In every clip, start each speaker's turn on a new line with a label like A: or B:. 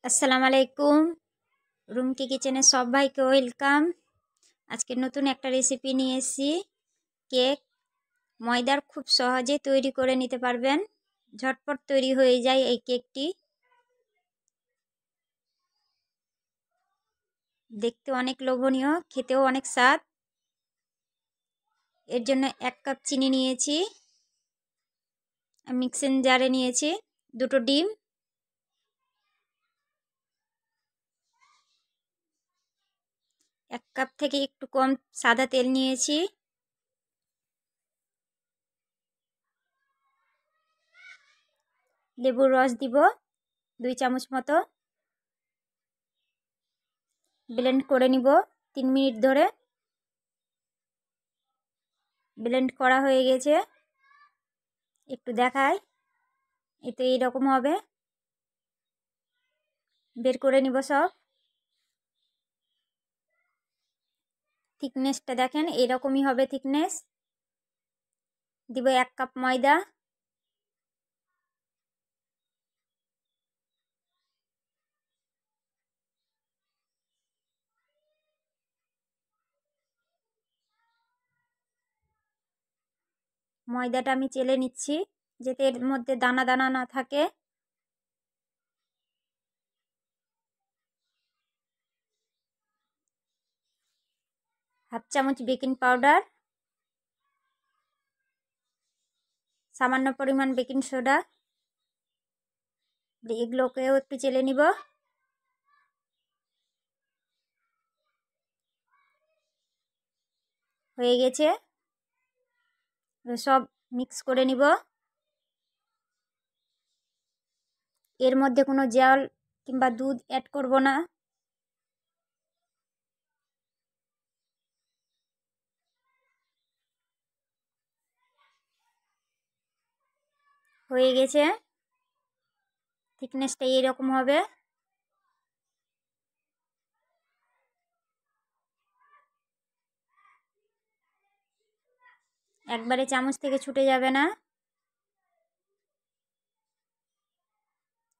A: আসসালামু আলাইকুম। রুমকি কিচেনে সবাইকে ওয়েলকাম। আজকে নতুন একটা রেসিপি নিয়ে এসেছি, কেক। ময়দার খুব সহজে তৈরি করে নিতে পারবেন, ঝটপট তৈরি হয়ে যায় এই কেকটি। দেখতে অনেক লোভনীয়, খেতেও অনেক স্বাদ। এর জন্য 1 কাপ চিনি নিয়েছি, মিক্সিং জারে নিয়েছি 2টো ডিম, 1 কাপ থেকে একটু কম সাদা তেল নিয়েছি, লেবুর রস দিব 2 চামচ মতো। ব্লেন্ড করে নিব 3 মিনিট ধরে। ব্লেন্ড করা হয়ে গেছে, একটু দেখাই। এতে এইরকম হবে, বের করে নিব সব। থিকনেসটা দেখেন, এরকমই হবে থিকনেস। দিব 1 কাপ ময়দা, ময়দাটা আমি চেলে নিচ্ছি যাতে এর মধ্যে দানা দানা না থাকে। হাফ চামচ বেকিং পাউডার, সামান্য পরিমাণ বেকিং সোডা, এগুলোকেও একটু চেলে নিব। হয়ে গেছে, সব মিক্স করে নিব। এর মধ্যে কোনো জল কিংবা দুধ অ্যাড করব না। হয়ে গেছে, থিকনেসটা এইরকম হবে। একবারে চামচ থেকে ছুটে যাবে না।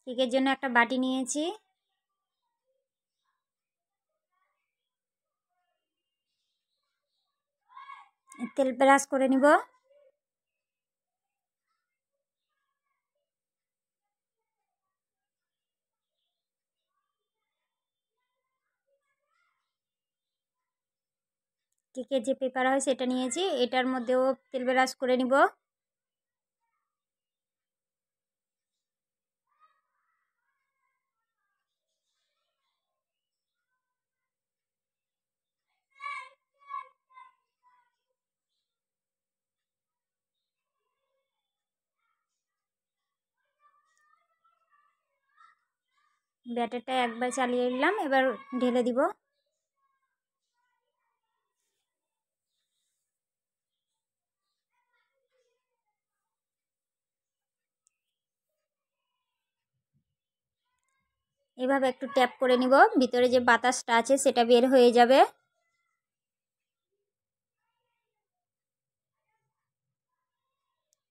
A: কেকের জন্য একটা বাটি নিয়েছি, তেল ব্রাশ করে নিব। কেকের যে পেপার হয় সেটা নিয়েছি, এটার মধ্যেও তেল ব্রাশ করে নিব। ব্যাটারটা একবার চালিয়ে নিলাম, এবার ঢেলে দিব। এভাবে একটু ট্যাপ করে নিব, ভিতরে যে বাতাসটা আছে সেটা বের হয়ে যাবে।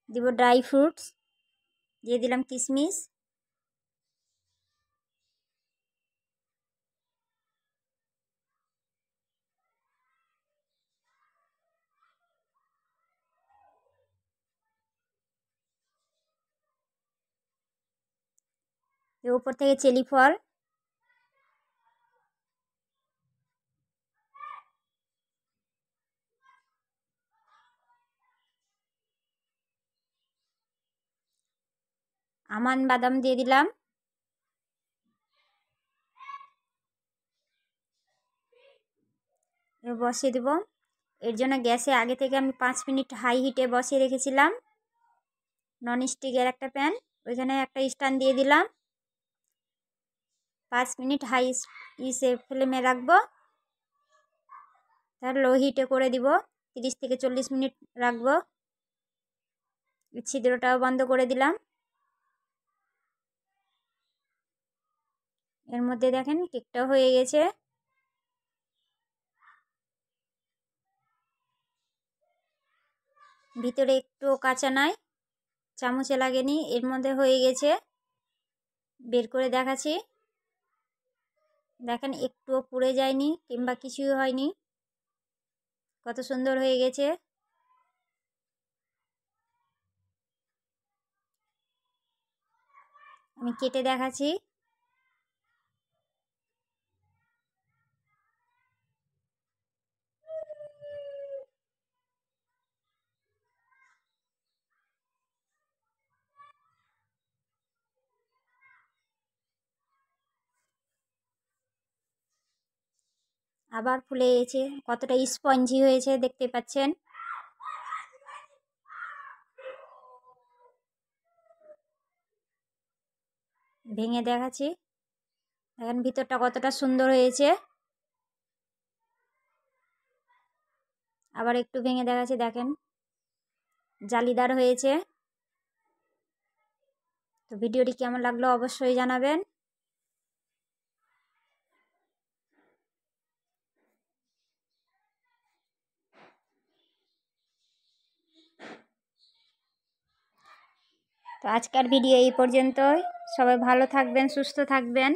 A: দিব ড্রাই ফ্রুটস, দিয়ে দিলাম কিশমিশ, এর উপর থেকে চেরি ফল, আমন্ড বাদাম দিয়ে দিলাম। এবার বসিয়ে দেব। এর জন্য গ্যাসে আগে থেকে আমি 5 মিনিট হাই হিটে বসিয়ে রেখেছিলাম। ননস্টিকের একটা প্যান, ওইখানে একটা স্ট্যান্ড দিয়ে দিলাম। 5 মিনিট হাই ফ্লেমে রাখবো, তার লো হিটে করে দিব। 30 থেকে 40 মিনিট রাখবো। ছিদ্রটাও বন্ধ করে দিলাম। এর মধ্যে দেখেন কেকটা হয়ে গেছে। ভিতরে একটু কাঁচা নাই, চামচে লাগেনি, এর মধ্যে হয়ে গেছে। বের করে দেখাচ্ছি। দেখেন একটুও পুড়ে যায়নি কিংবা কিছুই হয়নি, কত সুন্দর হয়ে গেছে। আমি কেটে দেখাচ্ছি। আবার ফুলে গেছে, কতটা স্পঞ্জি হয়েছে দেখতে পাচ্ছেন। ভেঙে দেখাচ্ছি, দেখেন ভিতরটা কতটা সুন্দর হয়েছে। আবার একটু ভেঙে দেখাচ্ছি, দেখেন জালিদার হয়েছে। তো ভিডিওটি কেমন লাগলো অবশ্যই জানাবেন। তো আজকের ভিডিও এই পর্যন্তই। সবাই ভালো থাকবেন, সুস্থ থাকবেন।